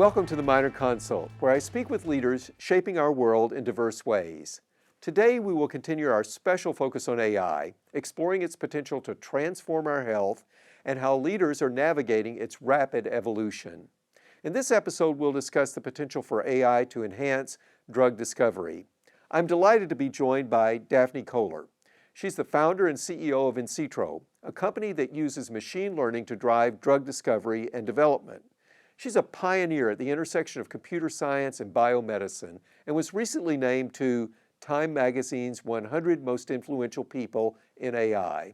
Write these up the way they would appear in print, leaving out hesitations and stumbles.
Welcome to the Minor Consult, where I speak with leaders shaping our world in diverse ways. Today, we will continue our special focus on AI, exploring its potential to transform our health and how leaders are navigating its rapid evolution. In this episode, we'll discuss the potential for AI to enhance drug discovery. I'm delighted to be joined by Daphne Koller. She's the founder and CEO of Insitro, a company that uses machine learning to drive drug discovery and development. She's a pioneer at the intersection of computer science and biomedicine and was recently named to Time Magazine's 100 Most Influential People in AI.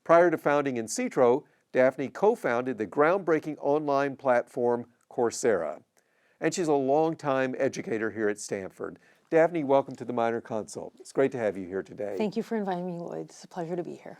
Prior to founding Insitro, Daphne co-founded the groundbreaking online platform Coursera. And she's a longtime educator here at Stanford. Daphne, welcome to the Minor Consult. It's great to have you here today. Thank you for inviting me, Lloyd. It's a pleasure to be here.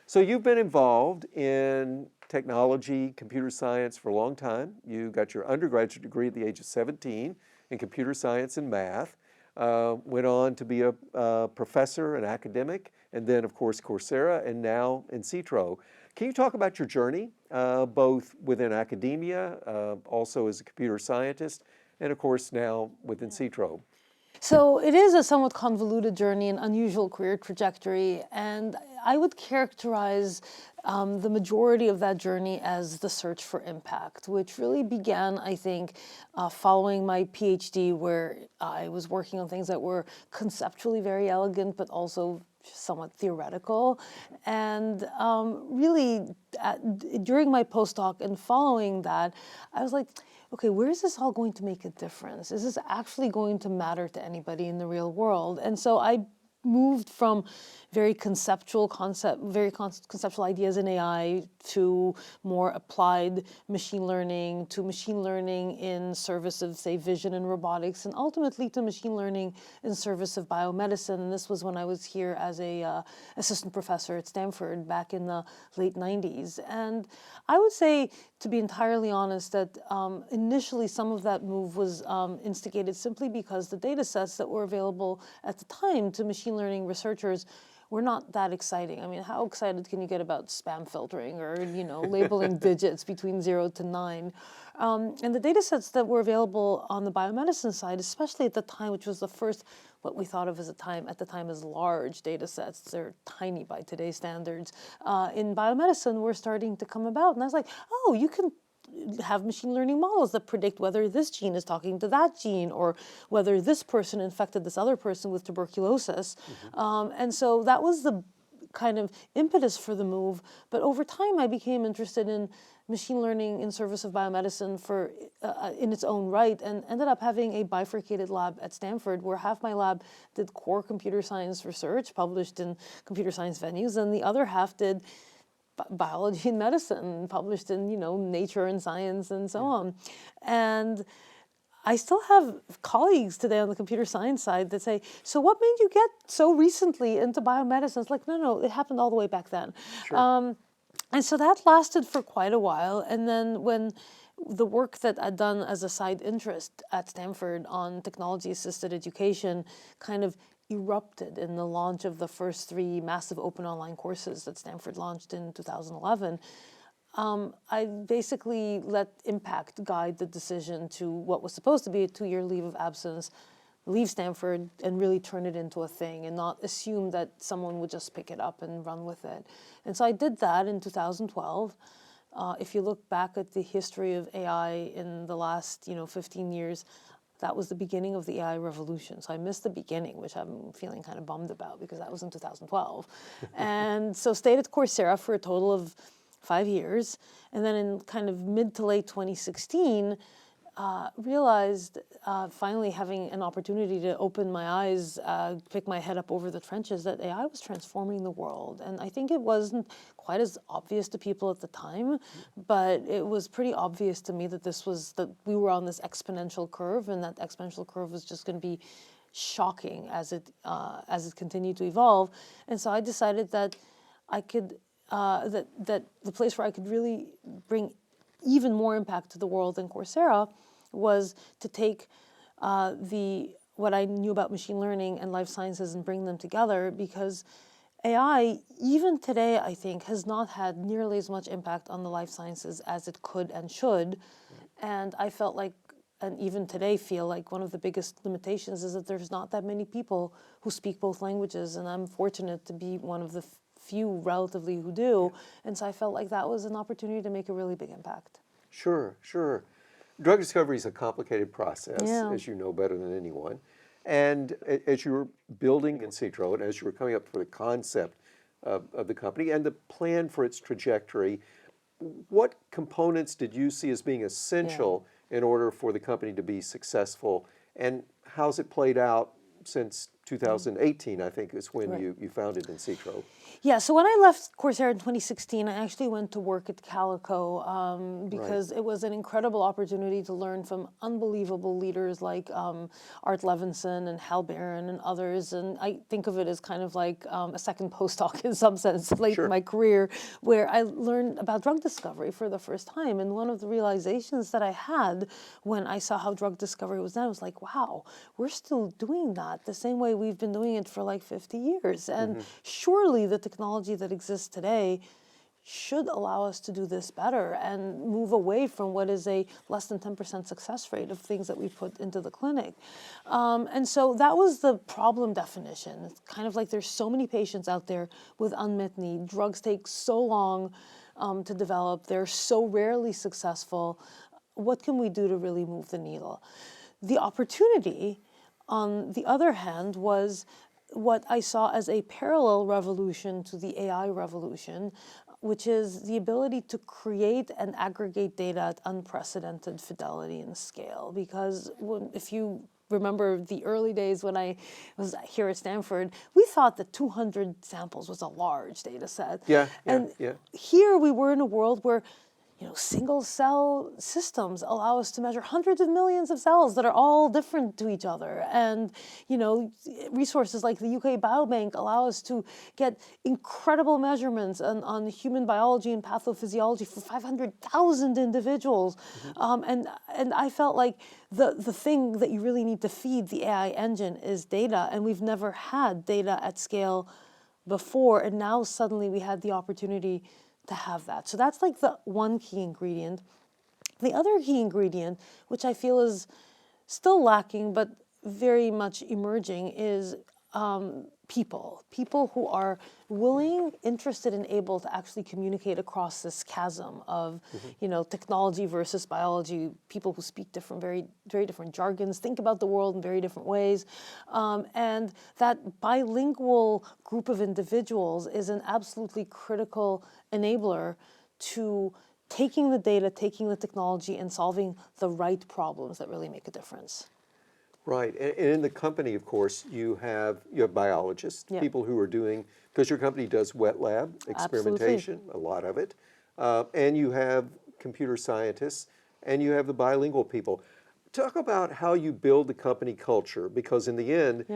So you've been involved in technology, computer science for a long time. You got your undergraduate degree at the age of 17 in computer science and math, went on to be a professor, an academic, and then, of course, Coursera, and now Insitro. Can you talk about your journey, both within academia, also as a computer scientist, and, of course, now with Insitro? So it is a somewhat convoluted journey, an unusual career trajectory, and I would characterize the majority of that journey as the search for impact, which really began, I think, following my PhD, where I was working on things that were conceptually very elegant, but also somewhat theoretical. And really, during my postdoc and following that, I was like, okay, where is this all going to make a difference? Is this actually going to matter to anybody in the real world? And so I moved from very conceptual ideas in AI to more applied machine learning, to machine learning in service of, say, vision and robotics, and ultimately to machine learning in service of biomedicine. And this was when I was here as a assistant professor at Stanford back in the late 90s. And I would say, to be entirely honest, that initially some of that move was instigated simply because the data sets that were available at the time to machine learning researchers were not that exciting. I mean, how excited can you get about spam filtering or, labeling digits between 0 to 9? And the data sets that were available on the biomedicine side, especially at the time, which was the first, what we thought of at the time as large data sets, they're tiny by today's standards, in biomedicine were starting to come about. And I was like, oh, you can have machine learning models that predict whether this gene is talking to that gene or whether this person infected this other person with tuberculosis. And so that was the kind of impetus for the move. But over time, I became interested in machine learning in service of biomedicine in its own right, and ended up having a bifurcated lab at Stanford where half my lab did core computer science research published in computer science venues, and the other half did biology and medicine published in, Nature and Science and so on. And I still have colleagues today on the computer science side that say, so what made you get so recently into biomedicine? It's like, no, it happened all the way back then. Sure. And so that lasted for quite a while. And then when the work that I'd done as a side interest at Stanford on technology-assisted education kind of erupted in the launch of the first 3 massive open online courses that Stanford launched in 2011. I basically let impact guide the decision to what was supposed to be a 2-year leave of absence, leave Stanford and really turn it into a thing and not assume that someone would just pick it up and run with it. And so I did that in 2012. If you look back at the history of AI in the last 15 years, that was the beginning of the AI revolution. So I missed the beginning, which I'm feeling kind of bummed about because that was in 2012. And so stayed at Coursera for a total of 5 years. And then in kind of mid to late 2016, realized finally having an opportunity to open my eyes, pick my head up over the trenches, that AI was transforming the world. And I think it wasn't quite as obvious to people at the time, but it was pretty obvious to me that that we were on this exponential curve, and that exponential curve was just going to be shocking as it continued to evolve. And so I decided that I could that the place where I could really bring even more impact to the world than Coursera was to take what I knew about machine learning and life sciences and bring them together, because AI, even today, I think, has not had nearly as much impact on the life sciences as it could and should. And I felt like and even today feel like one of the biggest limitations is that there's not that many people who speak both languages, and I'm fortunate to be one of the few relatively who do, and so I felt like that was an opportunity to make a really big impact. Sure, sure. Drug discovery is a complicated process, Yeah. as you know better than anyone. And as you were building Insitro, and as you were coming up with the concept of the company and the plan for its trajectory, what components did you see as being essential in order for the company to be successful? And how's it played out since 2018, I think, is when you founded Insitro? Yeah, so when I left Coursera in 2016, I actually went to work at Calico because it was an incredible opportunity to learn from unbelievable leaders like Art Levinson and Hal Barron and others. And I think of it as kind of like a second postdoc in some sense, late in my career, where I learned about drug discovery for the first time. And one of the realizations that I had when I saw how drug discovery was done, I was like, wow, we're still doing that the same way we've been doing it for like 50 years. And surely the technology that exists today should allow us to do this better and move away from what is a less than 10% success rate of things that we put into the clinic. And so that was the problem definition. It's kind of like there's so many patients out there with unmet need. Drugs take so long to develop. They're so rarely successful. What can we do to really move the needle? The opportunity, on the other hand, was what I saw as a parallel revolution to the AI revolution, which is the ability to create and aggregate data at unprecedented fidelity and scale. Because if you remember the early days when I was here at Stanford, we thought that 200 samples was a large data set. Here we were in a world where single cell systems allow us to measure hundreds of millions of cells that are all different to each other. And, resources like the UK Biobank allow us to get incredible measurements on human biology and pathophysiology for 500,000 individuals. And I felt like the thing that you really need to feed the AI engine is data. And we've never had data at scale before. And now suddenly we had the opportunity to have that. So that's like the one key ingredient. The other key ingredient, which I feel is still lacking but very much emerging, is people who are willing, interested, and able to actually communicate across this chasm of, technology versus biology, people who speak very different jargons, think about the world in very different ways. And that bilingual group of individuals is an absolutely critical enabler to taking the data, taking the technology, and solving the right problems that really make a difference. Right, and in the company, of course, you have biologists, people who are doing, because your company does wet lab experimentation, a lot of it, and you have computer scientists, and you have the bilingual people. Talk about how you build the company culture, because in the end,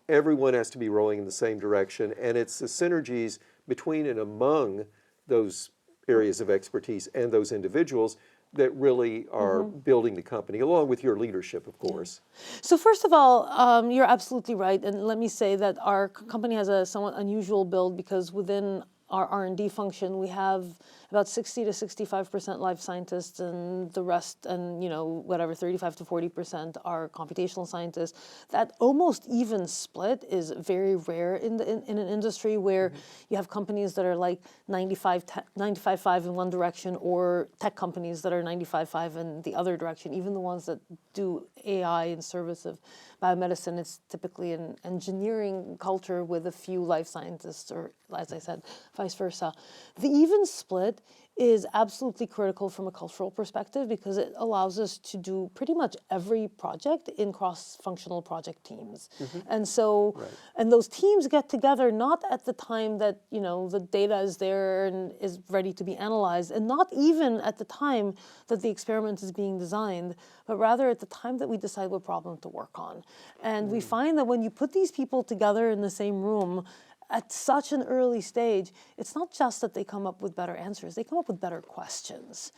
everyone has to be rowing in the same direction, and it's the synergies between and among those areas of expertise and those individuals that really are building the company, along with your leadership, of course. So first of all, you're absolutely right. And let me say that our company has a somewhat unusual build because within our R&D function, we have about 60 to 65% life scientists, and the rest, and 35 to 40% are computational scientists. That almost even split is very rare in an industry where you have companies that are like 95-5 in one direction, or tech companies that are 95-5 in the other direction. Even the ones that do AI in service of biomedicine, it's typically an engineering culture with a few life scientists, or, as I said, vice versa. The even split is absolutely critical from a cultural perspective because it allows us to do pretty much every project in cross-functional project teams. And so, and those teams get together not at the time that, the data is there and is ready to be analyzed, and not even at the time that the experiment is being designed, but rather at the time that we decide what problem to work on. And we find that when you put these people together in the same room, at such an early stage, it's not just that they come up with better answers, they come up with better questions.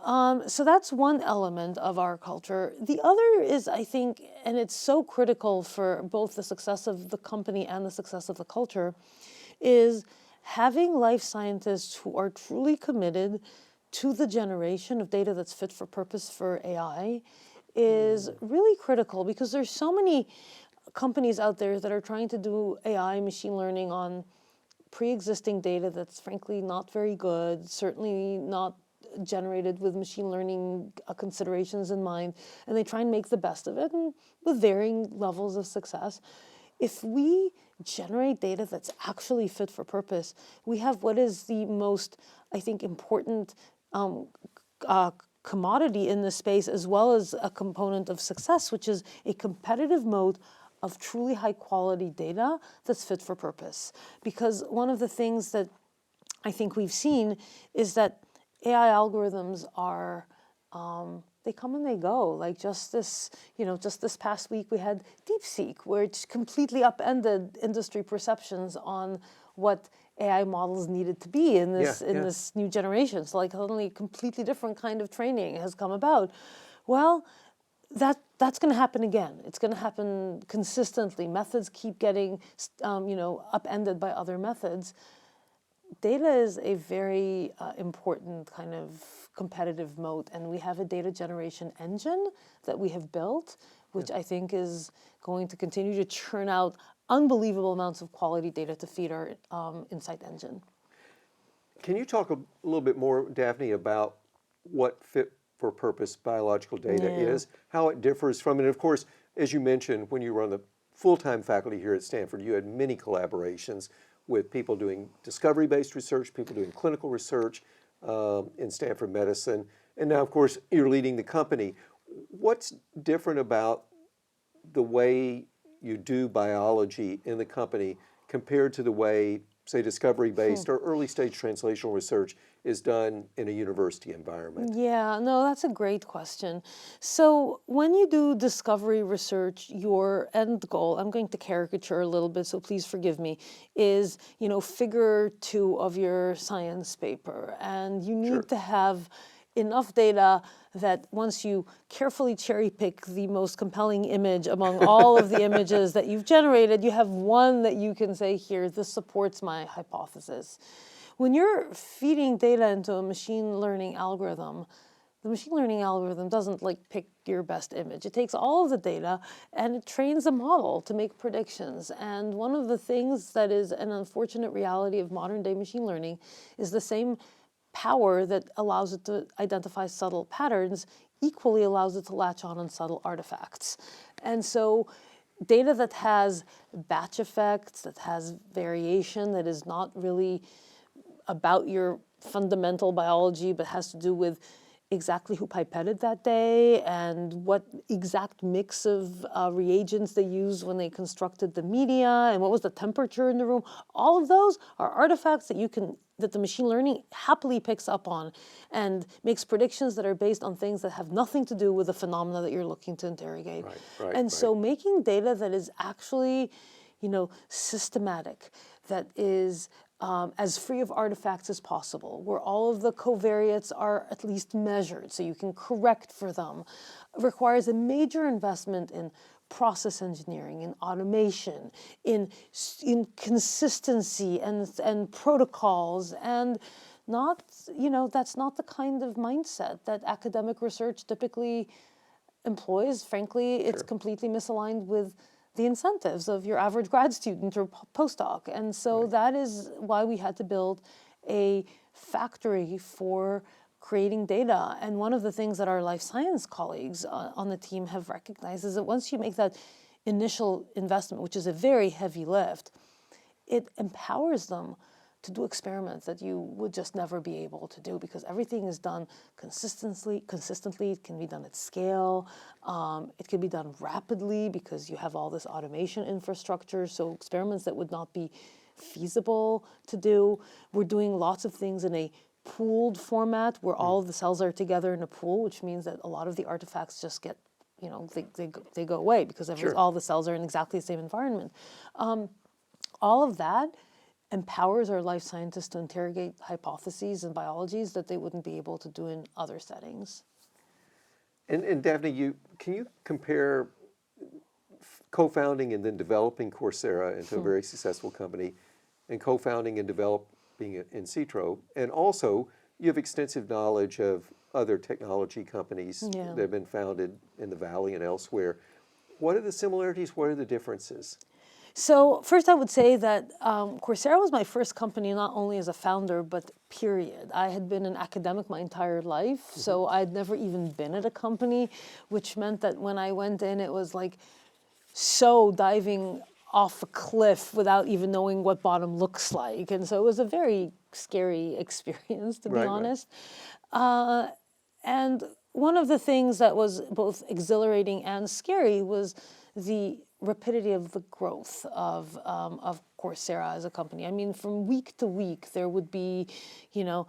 So that's one element of our culture. The other is, I think, and it's so critical for both the success of the company and the success of the culture, is having life scientists who are truly committed to the generation of data that's fit for purpose for AI, is really critical because there's so many companies out there that are trying to do AI, machine learning on pre-existing data that's frankly not very good, certainly not generated with machine learning considerations in mind, and they try and make the best of it, and with varying levels of success. If we generate data that's actually fit for purpose, we have what is the most, I think, important commodity in this space, as well as a component of success, which is a competitive mode of truly high quality data that's fit for purpose. Because one of the things that I think we've seen is that AI algorithms are, they come and they go. Like just this past week we had DeepSeek, which completely upended industry perceptions on what AI models needed to be in this new generation. So like suddenly a completely different kind of training has come about. Well, that's going to happen again. It's going to happen consistently. Methods keep getting, upended by other methods. Data is a very important kind of competitive moat, and we have a data generation engine that we have built, which I think is going to continue to churn out unbelievable amounts of quality data to feed our Insight engine. Can you talk a little bit more, Daphne, about what fit-for-purpose biological data is, how it differs from, and of course, as you mentioned, when you were on the full-time faculty here at Stanford, you had many collaborations with people doing discovery-based research, people doing clinical research in Stanford Medicine, and now, of course, you're leading the company. What's different about the way you do biology in the company compared to the way, say, discovery-based or early-stage translational research is done in a university environment? Yeah, no, that's a great question. So when you do discovery research, your end goal, I'm going to caricature a little bit, so please forgive me, is, figure 2 of your science paper. And you need to have enough data that once you carefully cherry pick the most compelling image among all of the images that you've generated, you have one that you can say, here, this supports my hypothesis. When you're feeding data into a machine learning algorithm, the machine learning algorithm doesn't pick your best image. It takes all of the data and it trains a model to make predictions. And one of the things that is an unfortunate reality of modern day machine learning is the same power that allows it to identify subtle patterns equally allows it to latch on subtle artifacts. And so data that has batch effects, that has variation, that is not really about your fundamental biology, but has to do with exactly who pipetted that day and what exact mix of reagents they used when they constructed the media and what was the temperature in the room. All of those are artifacts that the machine learning happily picks up on and makes predictions that are based on things that have nothing to do with the phenomena that you're looking to interrogate. So making data that is actually, systematic, that is as free of artifacts as possible, where all of the covariates are at least measured so you can correct for them, requires a major investment in process engineering, in automation, in consistency and protocols, and that's not the kind of mindset that academic research typically employs. Frankly, it's completely misaligned with the incentives of your average grad student or postdoc. And so that is why we had to build a factory for creating data. And one of the things that our life science colleagues on the team have recognized is that once you make that initial investment, which is a very heavy lift, it empowers them to do experiments that you would just never be able to do because everything is done consistently. It can be done at scale. It can be done rapidly because you have all this automation infrastructure. So experiments that would not be feasible to do. We're doing lots of things in a pooled format where all of the cells are together in a pool, which means that a lot of the artifacts just get, they go away because all the cells are in exactly the same environment. All of that empowers our life scientists to interrogate hypotheses and biologies that they wouldn't be able to do in other settings. And Daphne, can you compare co-founding and then developing Coursera into a very successful company and co-founding and developing Insitro? And also, you have extensive knowledge of other technology companies Yeah. that have been founded in the Valley and elsewhere. What are the similarities? What are the differences? So first I would say that Coursera was my first company, not only as a founder, but period. I had been an academic my entire life, so I'd never even been at a company, which meant that when I went in, it was like so diving off a cliff without even knowing what bottom looks like. And so it was a very scary experience, to be Right, right. honest. And one of the things that was both exhilarating and scary was the rapidity of the growth of Coursera as a company. I mean, from week to week, there would be, you know,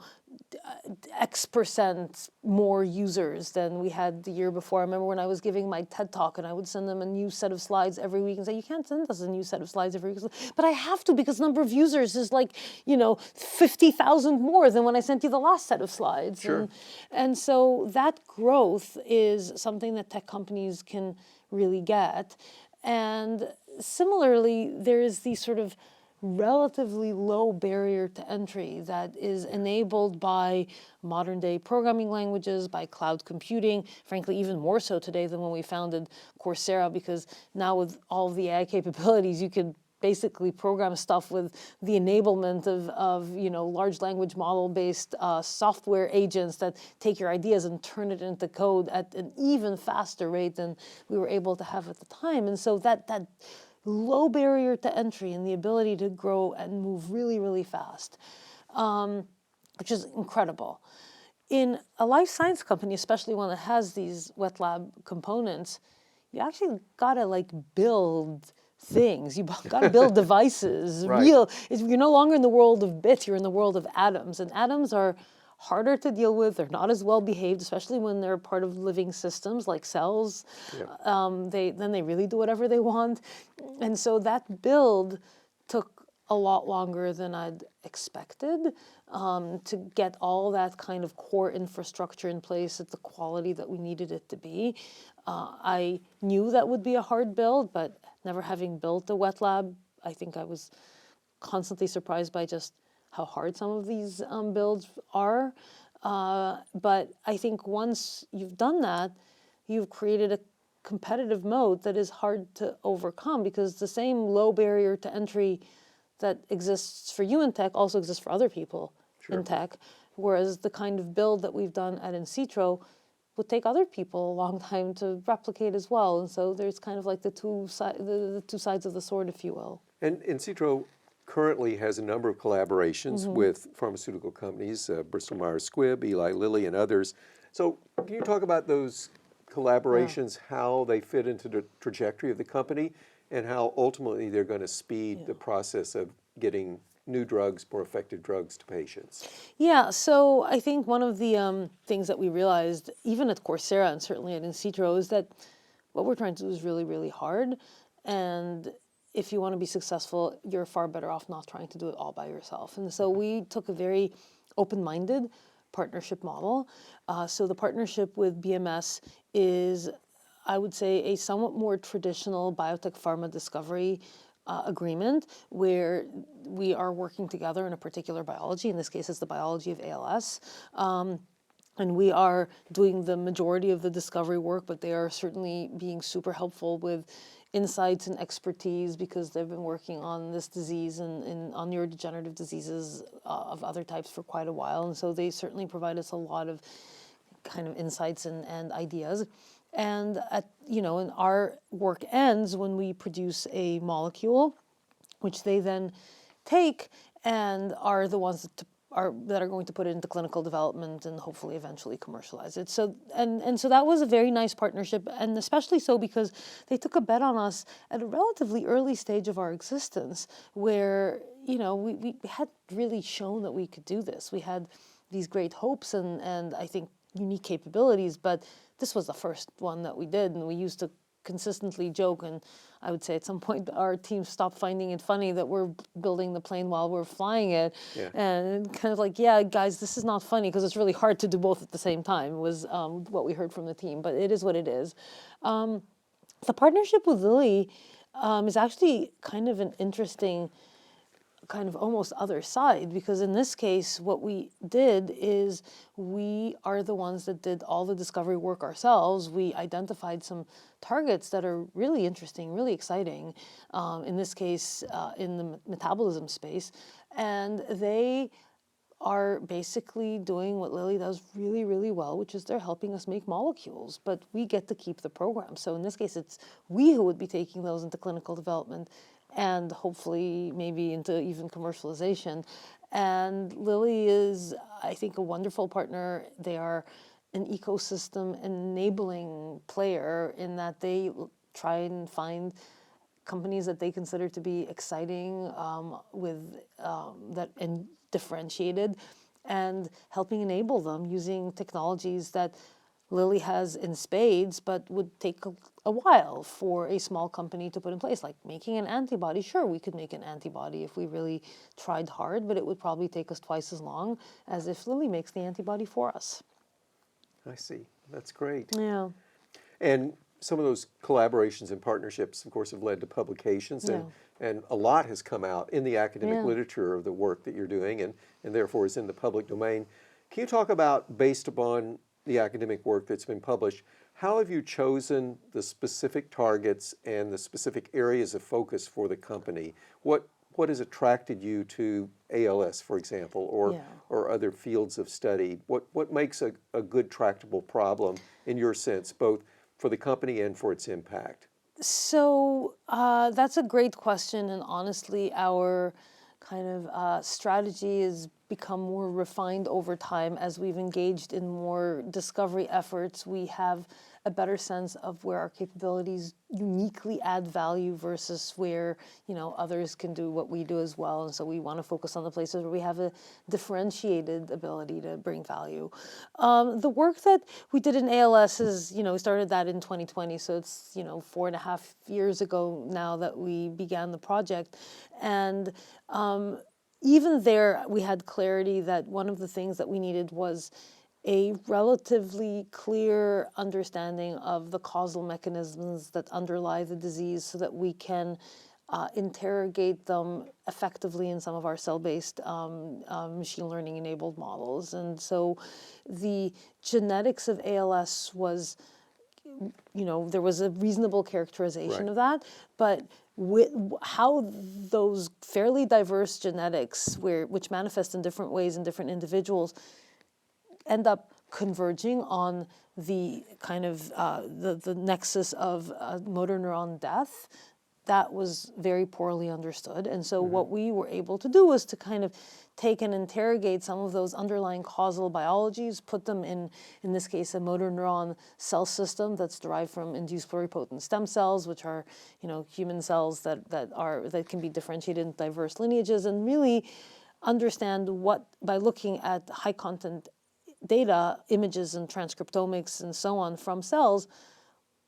X% more users than we had the year before. I remember when I was giving my TED Talk and I would send them a new set of slides every week and say, you can't send us a new set of slides every week. But I have to, because the number of users is like, 50,000 more than when I sent you the last set of slides. Sure. And so that growth is something that tech companies can really get. And similarly, there is the sort of relatively low barrier to entry that is enabled by modern day programming languages, by cloud computing, frankly, even more so today than when we founded Coursera, because now with all of the AI capabilities, you could basically program stuff with the enablement of large language model based software agents that take your ideas and turn it into code at an even faster rate than we were able to have at the time. And so that low barrier to entry and the ability to grow and move really, really fast, which is incredible. In a life science company, especially one that has these wet lab components, you actually gotta build things. You gotta build devices. Right. You're no longer in the world of bits, you're in the world of atoms. And atoms are harder to deal with. They're not as well behaved, especially when they're part of living systems like cells. Yeah. They really do whatever they want. And so that build took a lot longer than I'd expected to get all that kind of core infrastructure in place at the quality that we needed it to be. I knew that would be a hard build, but never having built a wet lab, I think I was constantly surprised by just how hard some of these builds are. But I think once you've done that, you've created a competitive moat that is hard to overcome, because the same low barrier to entry that exists for you in tech also exists for other people in tech, whereas the kind of build that we've done at Insitro would take other people a long time to replicate as well. And so there's kind of like the two sides of the sword, if you will. And Insitro currently has a number of collaborations with pharmaceutical companies, Bristol Myers Squibb, Eli Lilly, and others. So can you talk about those collaborations, how they fit into the trajectory of the company, and how ultimately they're going to speed the process of getting new drugs, more effective drugs to patients? Yeah, so I think one of the things that we realized, even at Coursera and certainly at Insitro, is that what we're trying to do is really, really hard. And if you want to be successful, you're far better off not trying to do it all by yourself. And so we took a very open-minded partnership model. So the partnership with BMS is, I would say, a somewhat more traditional biotech pharma discovery agreement, where we are working together in a particular biology. In this case, it's the biology of ALS. And we are doing the majority of the discovery work, but they are certainly being super helpful with insights and expertise, because they've been working on this disease and on neurodegenerative diseases of other types for quite a while. And so they certainly provide us a lot of kind of insights and ideas. And and our work ends when we produce a molecule, which they then take and are the ones that are going to put it into clinical development and hopefully eventually commercialize it. So so that was a very nice partnership, and especially so because they took a bet on us at a relatively early stage of our existence, where we had really shown that we could do this. We had these great hopes and I think unique capabilities, but this was the first one that we did, and we used to consistently joke, and I would say at some point our team stopped finding it funny that we're building the plane while we're flying it. Yeah. And kind of like, yeah, guys, this is not funny, because it's really hard to do both at the same time, was what we heard from the team, but it is what it is. The partnership with Lilly is actually kind of an interesting kind of almost other side, because in this case, what we did is we are the ones that did all the discovery work ourselves. We identified some targets that are really interesting, really exciting, in this case, in the metabolism space, and they are basically doing what Lilly does really, really well, which is they're helping us make molecules, but we get to keep the program. So in this case, it's we who would be taking those into clinical development and hopefully maybe into even commercialization. And Lilly is, I think, a wonderful partner. They are an ecosystem enabling player in that they try and find companies that they consider to be exciting and differentiated, and helping enable them using technologies that Lilly has in spades, but would take a while for a small company to put in place, like making an antibody. Sure, we could make an antibody if we really tried hard, but it would probably take us twice as long as if Lilly makes the antibody for us. I see. That's great. Yeah. And some of those collaborations and partnerships, of course, have led to publications, and a lot has come out in the academic literature of the work that you're doing, and therefore is in the public domain. Can you talk about, based upon the academic work that's been published, how have you chosen the specific targets and the specific areas of focus for the company? What has attracted you to ALS, for example, or other fields of study? What makes a good tractable problem, in your sense, both for the company and for its impact? So that's a great question, and honestly, our kind of strategy has become more refined over time as we've engaged in more discovery efforts. We have a better sense of where our capabilities uniquely add value versus where, others can do what we do as well. And so we want to focus on the places where we have a differentiated ability to bring value. The work that we did in ALS is, we started that in 2020. So it's, 4.5 years ago now that we began the project. And even there, we had clarity that one of the things that we needed was a relatively clear understanding of the causal mechanisms that underlie the disease so that we can interrogate them effectively in some of our cell-based machine learning enabled models. And so the genetics of ALS was, there was a reasonable characterization of that, but how those fairly diverse genetics, which manifest in different ways in different individuals, end up converging on the kind of the nexus of motor neuron death, that was very poorly understood. And so what we were able to do was to kind of take and interrogate some of those underlying causal biologies, put them in this case, a motor neuron cell system that's derived from induced pluripotent stem cells, which are, human cells that can be differentiated in diverse lineages, and really understand by looking at high content data, images and transcriptomics and so on from cells,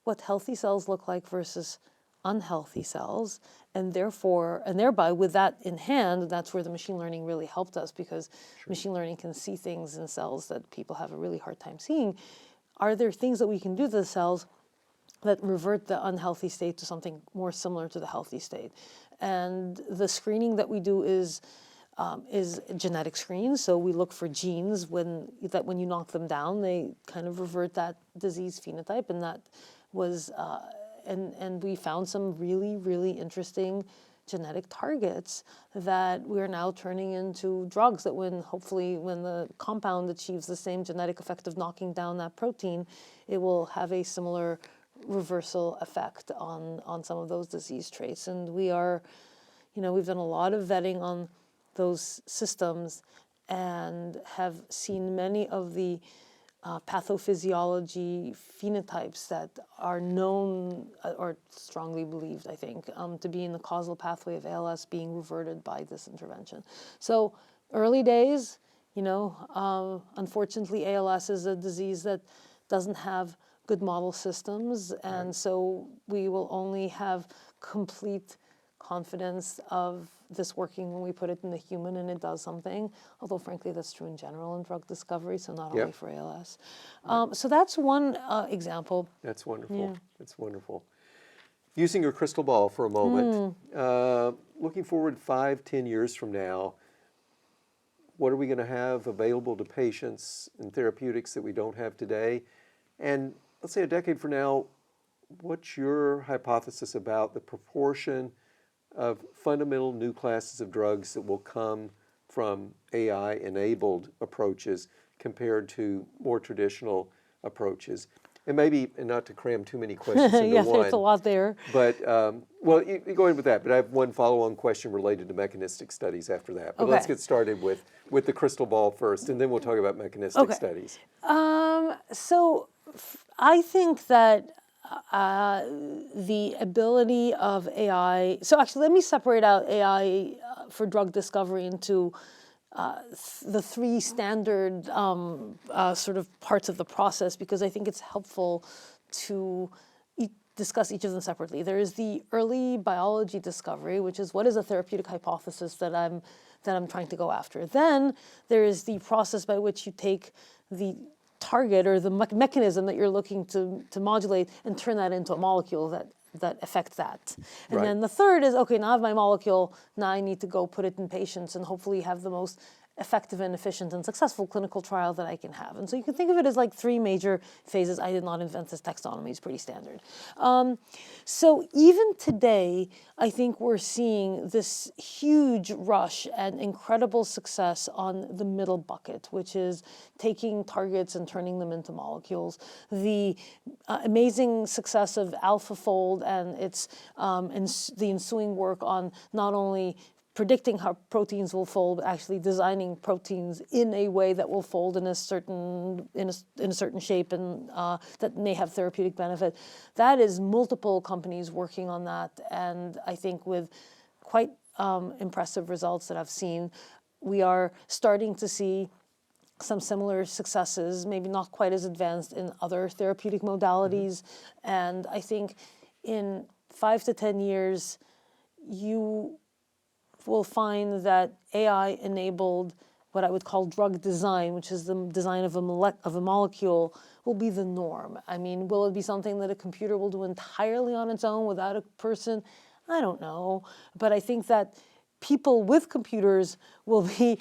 what healthy cells look like versus unhealthy cells, and thereby with that in hand, that's where the machine learning really helped us, because machine learning can see things in cells that people have a really hard time seeing. Are there things that we can do to the cells that revert the unhealthy state to something more similar to the healthy state? And the screening that we do is genetic screens. So we look for genes when you knock them down, they kind of revert that disease phenotype, and that was and we found some really, really interesting genetic targets that we are now turning into drugs that hopefully when the compound achieves the same genetic effect of knocking down that protein, it will have a similar reversal effect on some of those disease traits. And we've done a lot of vetting on those systems and have seen many of the pathophysiology phenotypes that are known or strongly believed, I think, to be in the causal pathway of ALS being reverted by this intervention. So early days, unfortunately, ALS is a disease that doesn't have good model systems, and so we will only have complete confidence of this working when we put it in the human and it does something, although frankly that's true in general in drug discovery, so not only for ALS. So that's one example. That's wonderful. That's wonderful. Using your crystal ball for a moment, looking forward 5, 10 years from now, what are we going to have available to patients in therapeutics that we don't have today? And let's say a decade from now, what's your hypothesis about the proportion of fundamental new classes of drugs that will come from AI-enabled approaches compared to more traditional approaches? And maybe, and not to cram too many questions into yeah, one. there's a lot there. But, well, you go ahead with that. But I have one follow-on question related to mechanistic studies after that. But let's get started with the crystal ball first, and then we'll talk about mechanistic studies. So I think that the ability of AI, so actually let me separate out AI for drug discovery into the three standard sort of parts of the process, because I think it's helpful to discuss each of them separately. There is the early biology discovery, which is what is a therapeutic hypothesis that I'm trying to go after. Then there is the process by which you take the target or the mechanism that you're looking to modulate and turn that into a molecule that affects that. And then the third is, okay, now I have my molecule, now I need to go put it in patients and hopefully have the most effective and efficient and successful clinical trial that I can have. And so you can think of it as like three major phases. I did not invent this taxonomy, it's pretty standard. So even today, I think we're seeing this huge rush and incredible success on the middle bucket, which is taking targets and turning them into molecules. The amazing success of AlphaFold and its the ensuing work on not only predicting how proteins will fold, but actually designing proteins in a way that will fold in a certain shape and that may have therapeutic benefit. That is multiple companies working on that, and I think with quite impressive results that I've seen. We are starting to see some similar successes, maybe not quite as advanced in other therapeutic modalities. And I think in 5 to 10 years, you will find that AI-enabled, what I would call drug design, which is the design of a molecule, will be the norm. I mean, will it be something that a computer will do entirely on its own without a person? I don't know. But I think that people with computers will be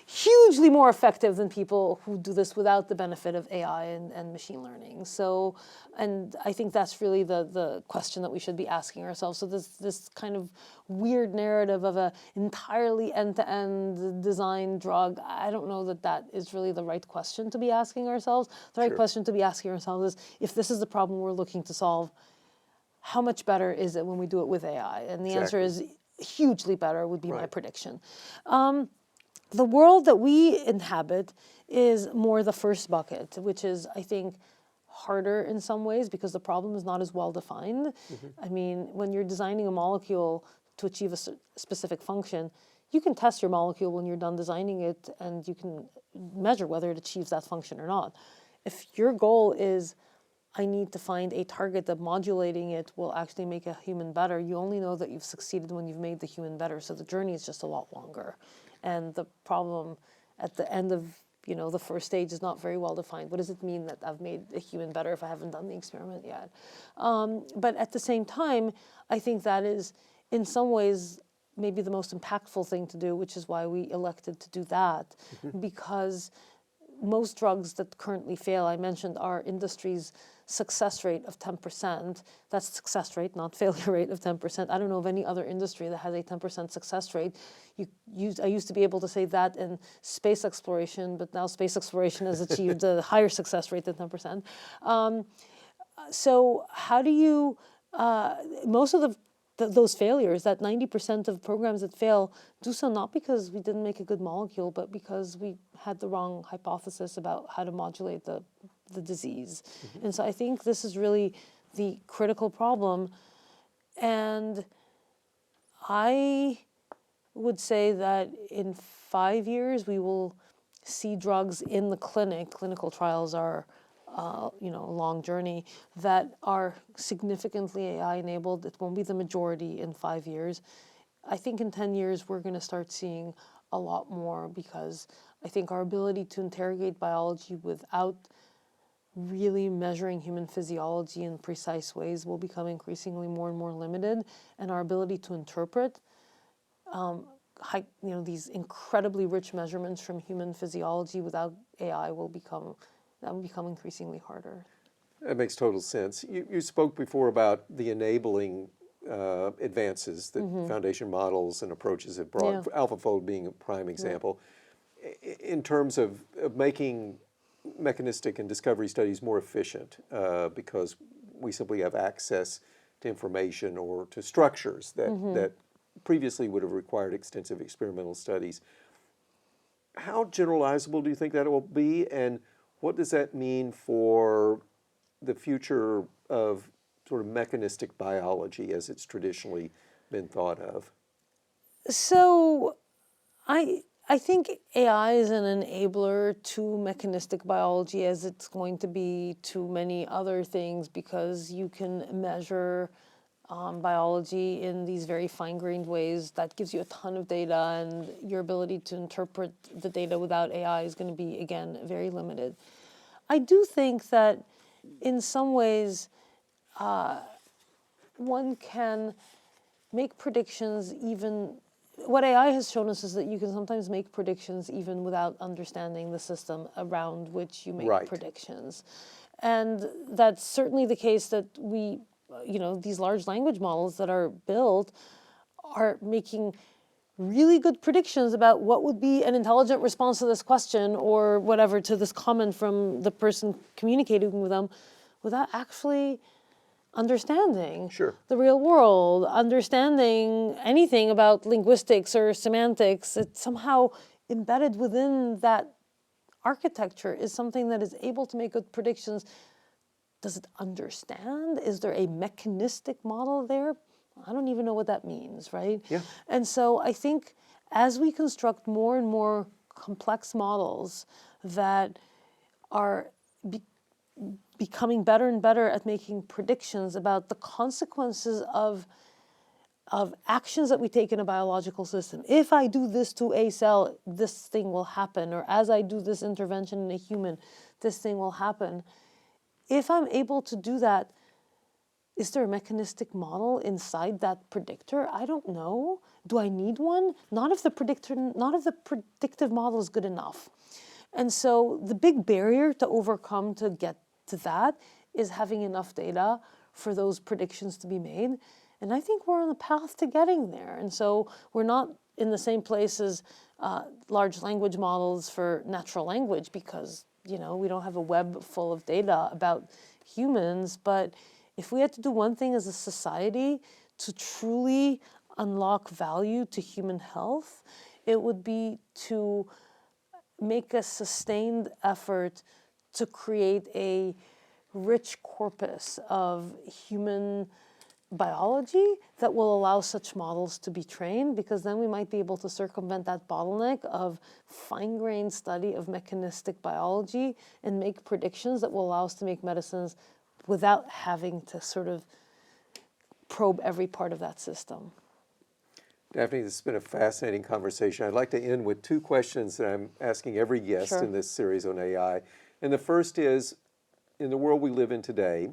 hugely more effective than people who do this without the benefit of AI and machine learning. So, and I think that's really the question that we should be asking ourselves. So this kind of weird narrative of a entirely end-to-end design drug, I don't know that that is really the right question to be asking ourselves. The right question to be asking ourselves is, if this is the problem we're looking to solve, how much better is it when we do it with AI? And the answer is hugely better, would be my prediction. The world that we inhabit is more the first bucket, which is, I think, harder in some ways because the problem is not as well defined. I mean, when you're designing a molecule to achieve a specific function, you can test your molecule when you're done designing it and you can measure whether it achieves that function or not. If your goal is, I need to find a target that modulating it will actually make a human better, you only know that you've succeeded when you've made the human better. So the journey is just a lot longer. And the problem at the end of, the first stage is not very well defined. What does it mean that I've made a human better if I haven't done the experiment yet? But at the same time, I think that is, in some ways, maybe the most impactful thing to do, which is why we elected to do that. Because most drugs that currently fail, I mentioned, our industry's success rate of 10%. That's success rate, not failure rate of 10%. I don't know of any other industry that has a 10% success rate. I used to be able to say that in space exploration, but now space exploration has achieved a higher success rate than 10%. So how do you, most of those failures, that 90% of programs that fail, do so not because we didn't make a good molecule, but because we had the wrong hypothesis about how to modulate the disease. And so I think this is really the critical problem. And I would say that in 5 years, we will see drugs in the clinic. Clinical trials are a long journey, that are significantly AI-enabled. It won't be the majority in 5 years. I think in 10 years, we're going to start seeing a lot more, because I think our ability to interrogate biology without really measuring human physiology in precise ways will become increasingly more and more limited, and our ability to interpret these incredibly rich measurements from human physiology without AI will become increasingly harder. That makes total sense. You spoke before about the enabling advances that foundation models and approaches have brought, AlphaFold being a prime example, in terms of making mechanistic and discovery studies more efficient because we simply have access to information or to structures that previously would have required extensive experimental studies. How generalizable do you think that will be, and what does that mean for the future of sort of mechanistic biology as it's traditionally been thought of? So I think AI is an enabler to mechanistic biology as it's going to be to many other things, because you can measure biology in these very fine-grained ways. That gives you a ton of data, and your ability to interpret the data without AI is going to be, again, very limited. I do think that in some ways one can make predictions even. What AI has shown us is that you can sometimes make predictions even without understanding the system around which you make predictions. And that's certainly the case that these large language models that are built are making really good predictions about what would be an intelligent response to this question or whatever, to this comment from the person communicating with them, without actually understanding the real world, understanding anything about linguistics or semantics. It's somehow embedded within that architecture is something that is able to make good predictions. Does it understand? Is there a mechanistic model there? I don't even know what that means, right? Yeah. And so I think as we construct more and more complex models that are becoming better and better at making predictions about the consequences of actions that we take in a biological system. If I do this to a cell, this thing will happen. Or as I do this intervention in a human, this thing will happen. If I'm able to do that, is there a mechanistic model inside that predictor? I don't know. Do I need one? Not if the predictive model is good enough. And so the big barrier to overcome to get to that is having enough data for those predictions to be made. And I think we're on the path to getting there. And so we're not in the same place as large language models for natural language, because we don't have a web full of data about humans. But if we had to do one thing as a society to truly unlock value to human health, it would be to make a sustained effort to create a rich corpus of human biology that will allow such models to be trained, because then we might be able to circumvent that bottleneck of fine-grained study of mechanistic biology and make predictions that will allow us to make medicines without having to sort of probe every part of that system. Daphne, this has been a fascinating conversation. I'd like to end with two questions that I'm asking every guest in this series on AI. And the first is, in the world we live in today,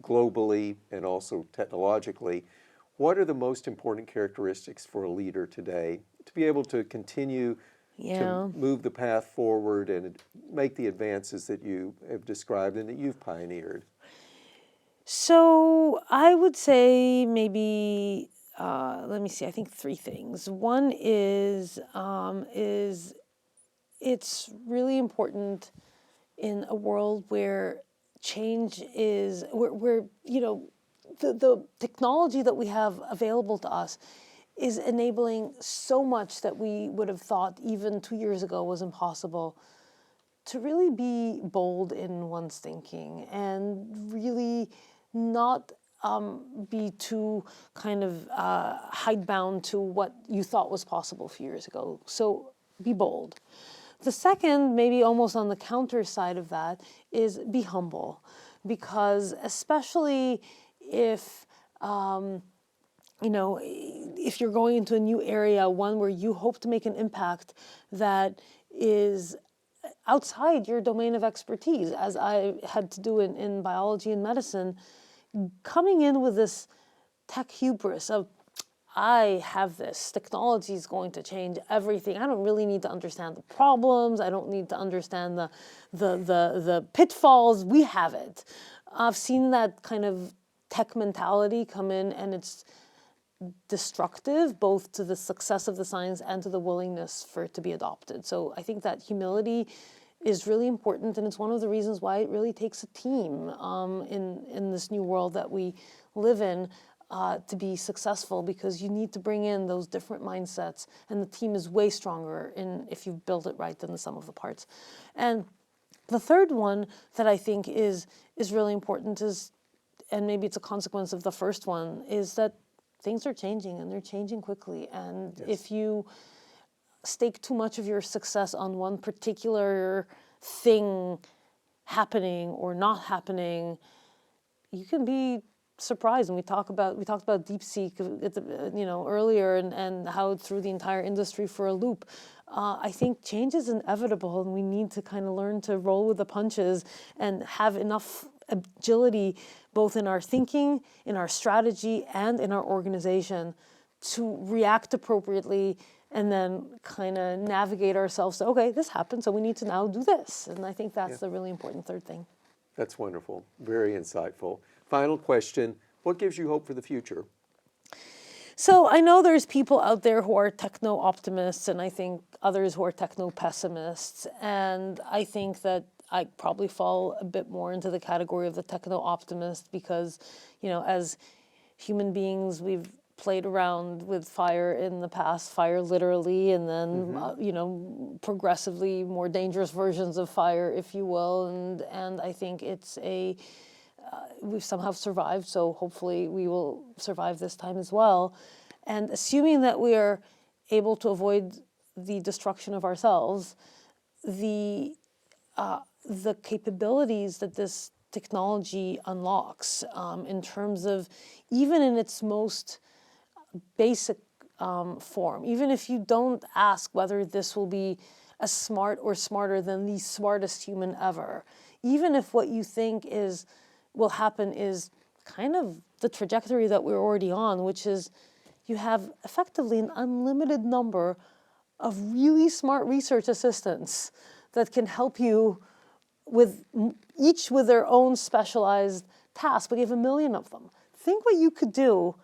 globally and also technologically, what are the most important characteristics for a leader today to be able to continue to move the path forward and make the advances that you have described and that you've pioneered? So I would say maybe, let me see, I think three things. One is it's really important in a world where change is, where the technology that we have available to us is enabling so much that we would have thought even 2 years ago was impossible, to really be bold in one's thinking and really not be too kind of hidebound to what you thought was possible a few years ago. So be bold. The second, maybe almost on the counter side of that, is be humble, because especially if if you're going into a new area, one where you hope to make an impact that is outside your domain of expertise, as I had to do in biology and medicine, coming in with this tech hubris of, I have this, technology is going to change everything. I don't really need to understand the problems. I don't need to understand the pitfalls. We have it. I've seen that kind of tech mentality come in, and it's destructive both to the success of the science and to the willingness for it to be adopted. So I think that humility is really important, and it's one of the reasons why it really takes a team in this new world that we live in to be successful, because you need to bring in those different mindsets, and the team is way stronger if you've built it right than the sum of the parts. And the third one that I think is really important is, and maybe it's a consequence of the first one, is that things are changing, and they're changing quickly. And Yes. if you stake too much of your success on one particular thing happening or not happening, you can be surprised. And we talked about DeepSeek earlier, and how it threw the entire industry for a loop. I think change is inevitable, and we need to kind of learn to roll with the punches and have enough agility both in our thinking, in our strategy, and in our organization to react appropriately, and then kind of navigate ourselves to, okay, this happened, so we need to now do this. And I think that's the really important third thing. That's wonderful. Very insightful. Final question, what gives you hope for the future? So I know there's people out there who are techno-optimists, and I think others who are techno-pessimists. And I think that I probably fall a bit more into the category of the techno-optimist because, as human beings, we've played around with fire in the past, fire literally, and then, progressively more dangerous versions of fire, if you will. And I think it's we've somehow survived, so hopefully we will survive this time as well. And assuming that we are able to avoid the destruction of ourselves, the capabilities that this technology unlocks in terms of, even in its most basic form, even if you don't ask whether this will be as smart or smarter than the smartest human ever, even if what you think will happen is kind of the trajectory that we're already on, which is you have effectively an unlimited number of really smart research assistants that can help you each with their own specialized task, but you have 1 million of them. Think what you could do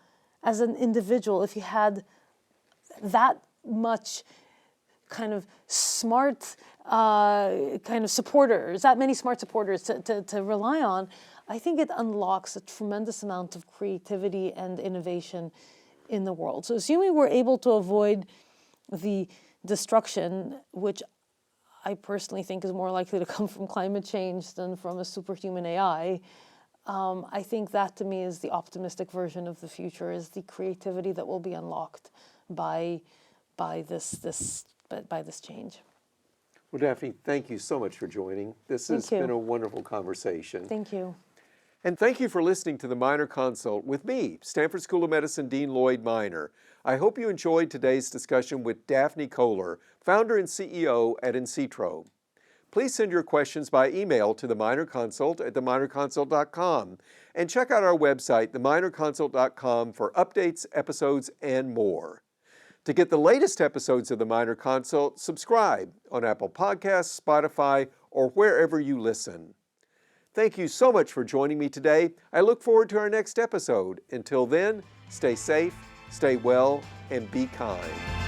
as an individual if you had that much kind of smart supporters, that many smart supporters to rely on. I think it unlocks a tremendous amount of creativity and innovation in the world. So assuming we're able to avoid the destruction, which I personally think is more likely to come from climate change than from a superhuman AI, I think that to me is the optimistic version of the future, is the creativity that will be unlocked by this change. Well, Daphne, thank you so much for joining. This has been a wonderful conversation. Thank you. And thank you for listening to the Minor Consult with me, Stanford School of Medicine Dean Lloyd Minor. I hope you enjoyed today's discussion with Daphne Koller, founder and CEO at Insitro. Please send your questions by email to the Minor Consult at theminorconsult.com, and check out our website, theminorconsult.com, for updates, episodes, and more. To get the latest episodes of the Minor Consult, subscribe on Apple Podcasts, Spotify, or wherever you listen. Thank you so much for joining me today. I look forward to our next episode. Until then, stay safe, stay well, and be kind.